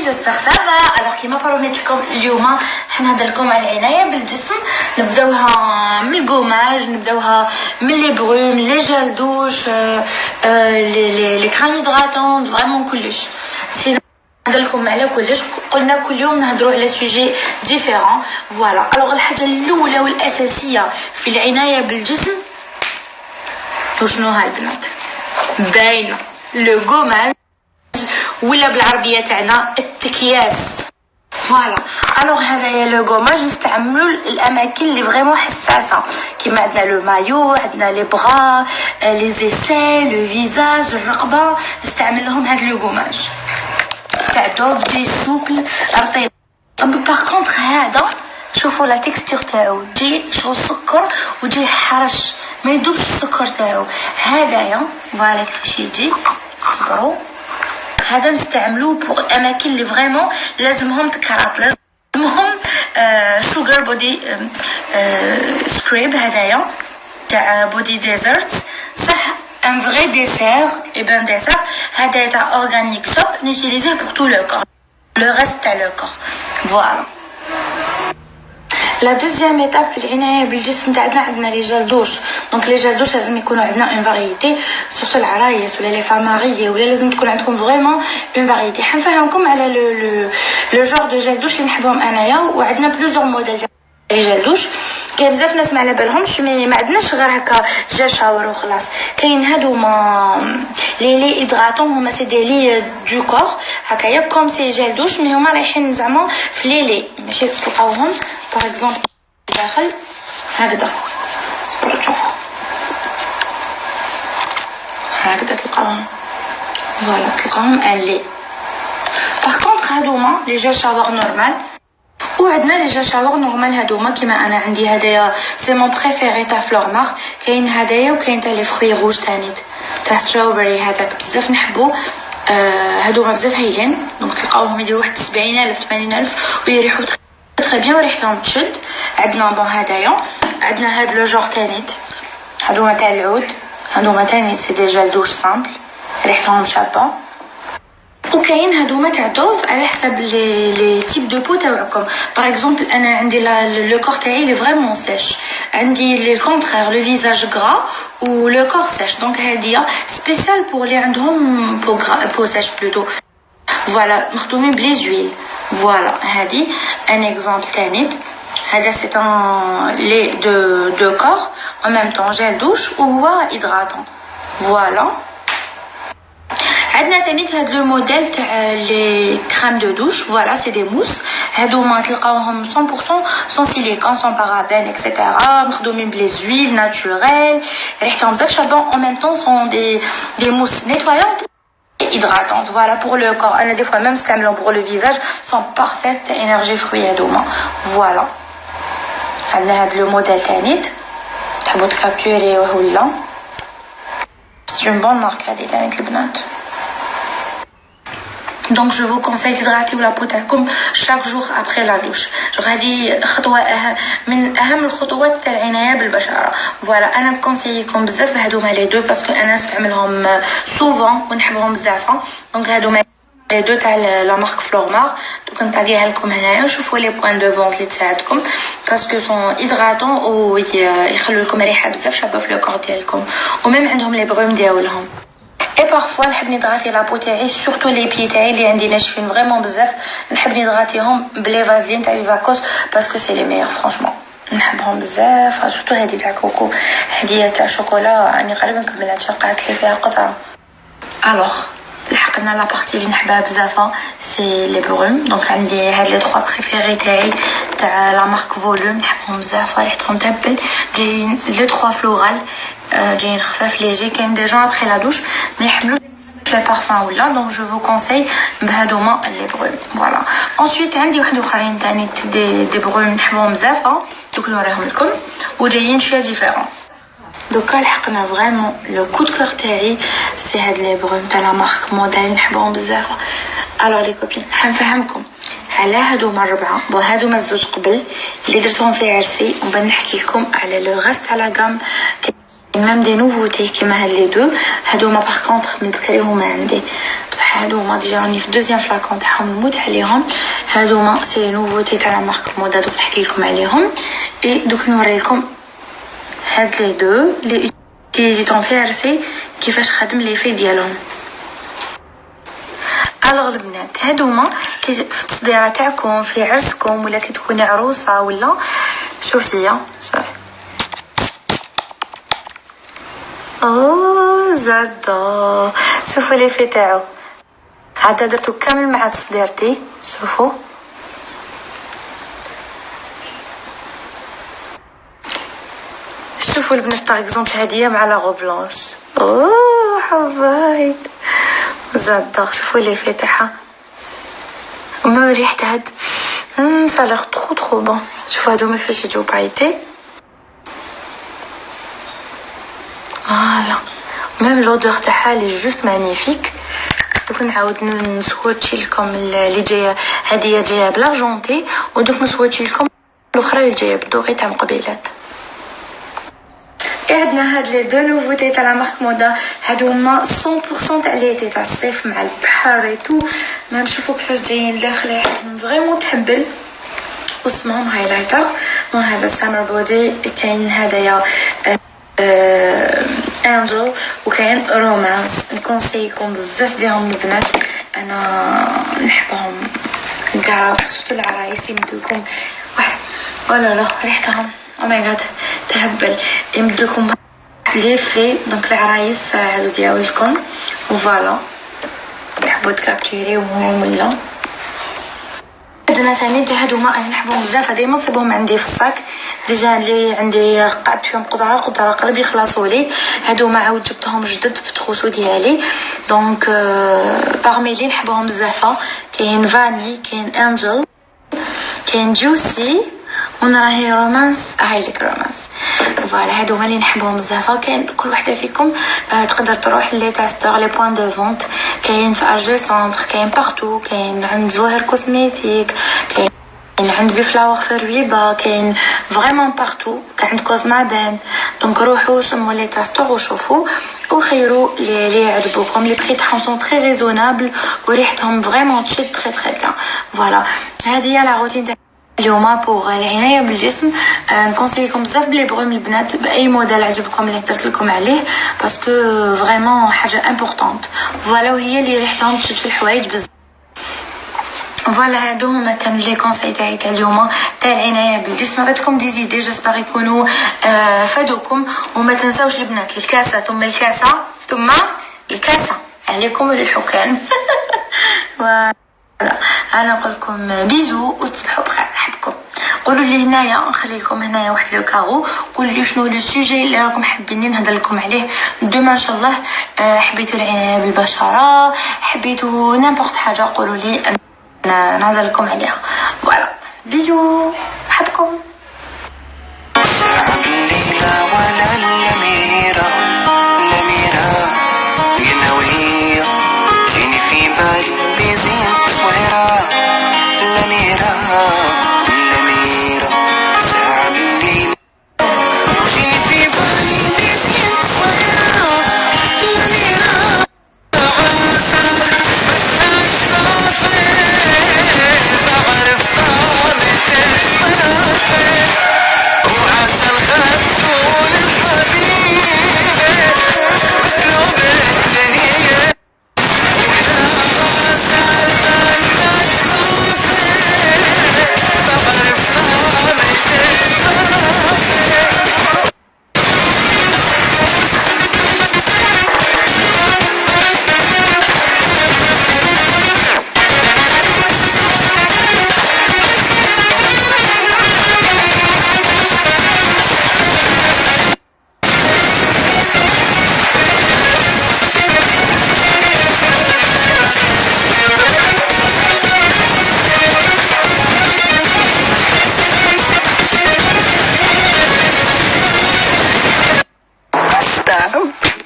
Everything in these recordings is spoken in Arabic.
جيسبر سافا. الوغ كيما فروميت لكم اليوم حنهضر لكم على العنايه بالجسم. نبداوها من الكوماج، نبداوها من لي بروم، لي جيل دوش، لي كريم هيدراتون، فريمون كلش. نهضر لكم على كلش. قلنا كل يوم نهضروا على سوجي ديفيرون. فوالا الوغ الحاجه الاولى والاساسيه في العنايه بالجسم وشنو ها البنات؟ باينه لو كوماج ولا بالعربيه تاعنا التكياس. فوالا الوغ هذايا لو كوماج نستعملوا الاماكن اللي فريمون حساسه، كيما عندنا لو مايو، عندنا لي بغا، لي زيسي، لو فيزاج، الرقبه، نستعمل لهم هذا لو كوماج تاع دوب جي سوبل رطيب. باغ كونطخ هذا شوفوا لا تيكستور تاعو جي شغل سكر وجي حرش، ما يدوبش السكر تاعو. هذايا فوالا كيفاش يجي صبروا. هذا نستعملوه بوغ اماكن اللي فريمون لازمهم تكرات، لازمهم شوغر بودي سكريب. هذايا تاع بودي ديزرت صح ان فري ديسير. اي بان ديسير هذا تاع اورغانيك سوب نوتيليزيه بوغ تو لو كور، لو ريست تاع لو كور. فوالا لا دوزيام ايتاب في العنايه بالجسم تاعنا عندنا لي جيل دوش. دونك لي جيل دوش لازم يكونوا عندنا اون فاريتي، سورتو العرايس ولا لي فاماري، ولا لازم تكون عندكم فريمون اون فاريتي. حنفهمكم على لو جور دو جيل دوش اللي نحبهم انايا، وعندنا بلوزور موديل لي جيل دوش. كاين بزاف ناس ما على بالهمش، مي ما عندناش غير هكا جيل شاور وخلاص. كاين هادو ما لي هيدراتون، هما سي دي لي دو كور هكايا كوم سي جيل دوش، مي هما رايحين زعما في لي ماشي تلقاوهم باغ اكزومبل داخل هكذا. صبرتو هكذا تلقاوهم. فوالا تلقاهم ان لي. باغ كونطخ هادوما لي جيل شاور نورمال، وعندنا لي جيل شاور نورمال هادوما كيما انا عندي هدايا سي مون بريفيري تاع فلورمار. كاين هدايا وكاين تاع لي فروي روج تانيت تاع ستروبري، هذاك بزاف نحبو. هادوما بزاف هايلين. دونك تلقاوهم يديروا واحد 70,000 80,000 ويريحوا تري بيان وريحتهم تشد. عندنا بون هدايا، عندنا هاد لو جور تانيت هادوما تاع العود، هادوما تاني سي دي جيل دوش سامبل ريحتهم شابه. وكاين هادوما تاع دوف على حسب لي تيب دو بو تاعكم. باغ اكزومبل انا عندي لو كور تاعي لي فريمون سيش، عندي لي كونترير لو فيزاج غرا و لو كور سيش. دونك هادية سبيسيال بور لي عندهم بو سيش بلوتو. فوالا مخدومين بلي زويل. فوالا هادي ان اكزومبل تانيت. هذا سي ان لي دو كور en même temps جيل دوش وهو هيدراتون. فوالا عندنا ثاني هاد لو موديل تاع لي كريم دو دوش. فوالا سي دي موس، هادوما تلقاوهم 100% سون سيليكون سون بارابين اكسيتيرا، مخدومين بلي زويل ناتوريل، ريحتهم بزاف شابون. en même temps سون دي موس نيتوايونت hydratantes. Voilà pour le corps. انا دي فوا ميم نستعملهم pour le visage sont parfaits تاع انرجي فروي هادوما. فوالا عندنا هاد لو موديل تانيت تحبوا تكابتوريوه ولا سي اون بون مارك هادي تانيت البنات. Donc je vous conseille d'hydrater la peau تاعكم chaque jour après la douche. هذه خطوة من أهم الخطوات تاع العناية بالبشرة. فوالا أنا بكونسييكم بزاف هادوما لي دو باسكو أنا نستعملهم سوفون ونحبهم بزاف. دونك هادوما لي دو تاع لا مارك فلورمار. دوك نطاقيها لكم هنايا وشوفوا لي بوين دو فونت اللي تساعدكم باسكو سون هيدراتون ويخلوا لكم ريحة بزاف شابة في لو كور ديالكم، وميم عندهم لي بروم ديالهم. اي بارفوا نحب نضغطي لابو تاعي سورتو لي بي تاعي اللي عندي ناشفين فريمون بزاف، نحب نضغطيهم بلي فازلين تاع فيفاكوس باسكو سي لي ميور فرانشمون نحبهم بزاف. سورتو هذه تاع كوكو هديه تاع شوكولا راني قريبا نكملها شقات لي فيها قطره. الوغ لحقنا لا بارتي اللي نحبها بزاف سي لي بروم. دونك عندي هاد لي 3 بريفيري تاعي تاع لا مارك فولوم نحبهم بزاف ريحتهم تهبل. جايين لي 3 فلورال جايين خفاف ليجي. كاين دي جون ابري لا دوش ما يحملوش لي بارفان ولا. دونك جو فو كونساي بهادوما لي بروم. فوالا انسويت عندي واحد اخرين تاني دي بروم نحبهم بزاف دوك نوريهم لكم وجايين شويه ديفيرون. دوكا لحقنا فريمون لو كود كور تاعي سي هاد لي بروم تاع لا مارك موديل نحبهم بزاف. الوغ لي كوبين حنفهمكم على هادوما الربعه وهادوما الزوج قبل اللي درتهم في عرسي، ومن بعد نحكي لكم على لو غاست تاع لا غام ميم دي نوفوتي كيما هاد لي دو هادوما باغ كونطخ من بكري هما عندي بصح هادوما ديجا راني في الدوزيام فلاكون تاعهم نموت عليهم هادوما سي نوفوتي تاع مارك مودا دوك نحكي لكم عليهم اي دوك نوري لكم هاد لي دو لي جيتون فيرسي كيفاش خدم لي في ديالهم. الوغ البنات هادوما في التصديره تاعكم في عرسكم ولا كي تكوني عروسه ولا شوفي صافي زادا شوفوا لي في تاعو عاد درتو كامل مع تصديرتي شوفوا شوفوا البنات باغ اكزومبل هاديه مع لا غو بلونش حبايب زادا شوفوا لي في تاعها وما ريحه هاد صالح ترو بون شوفوا هادو ما فيش يجيو بايتي فوالا ميم لودور تاعها لي جوست مانيفيك. دوك نعاود نسوتشي لكم اللي جايه هديه جايه بلارجونتي ودوك نسوتشي لكم الاخرى اللي جايه بالدوغي تاع مقبيلات. عندنا هاد لي دو نوفوتي تاع لا مارك مودا هادو هما 100% تاع ليتي تاع الصيف مع البحر اي تو ما نشوفوا كيفاش جايين داخل فريمون تحبل واسمهم هايلايتر. هذا سامر بودي كاين هدايا انجل وكاين رومانس نكونسيكم بزاف بهم البنات انا نحبهم كاع شفتوا العرايس يمدلكم واحد ولا لا ريحتهم او ماي جاد تهبل يمدلكم لي في دونك العرايس هادو ديالكم وفوالا تحبوا تكابتيريوهم ولا عندنا ثاني هادوما انا نحبهم بزاف ديما نصيبهم عندي في الصاك ديجا اللي عندي قعدت فيهم قدره قلب يخلصوا لي هادوما عاود جبتهم جدد في التخوسو ديالي دونك باغمي لي نحبهم بزاف كاين فاني كاين انجل كاين جوسي ونراهي رومانس هاي لك رومانس فوالا هادو هما اللي نحبهم بزاف. كاين كل وحده فيكم تقدر تروح لي تاستور لي بوين دو فونت كاين في ارجي سونتر كاين بارتو كاين عند زهر كوزميتيك كاين عند بيفلاور في رويبا كاين فريمون بارتو كاين عند كوزما بان دونك روحوا شموا لي تاستور وشوفوا وخيروا اللي يعجبوكم لي بري تاعهم سون تري ريزونابل وريحتهم فريمون تشد تري تري بيان. فوالا هذه هي لا روتين تاع اليوم بوغ العنايه بالجسم. نكونسيكم بزاف بلي بروم البنات باي موديل عجبكم اللي درت لكم عليه باسكو فريمون حاجه امبورطونط. فوالا وهي اللي ريحتهم تشد في الحوايج بزاف. فوالا هادو هما كانوا لي كونساي تاعي تاع اليوم تاع العنايه بالجسم. عطيتكم دي زيدي جيسبر يكونوا فادوكم. وما تنساوش البنات الكاسه ثم الكاسه ثم الكاسه عليكم وللحكام. انا نقول لكم بيجو وتصبحوا بخير. نحبكم. قولوا لي هنايا نخلي لكم هنايا واحد لو كارو قولوا لي شنو لو سوجي اللي راكم حابين نهضر لكم عليه دوما ان شاء الله. حبيتوا العنايه بالبشره حبيتوا نيمبورط حاجه قولوا لي انا نهضر لكم عليها. فوالا بيجو نحبكم.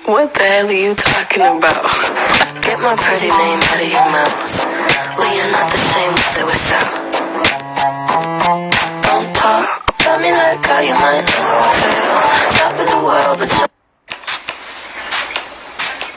What the hell are you talking about? Get my pretty name out of your mouth. We are not the same with or without. Don't talk about me like how you might know how I feel. Top of the world, but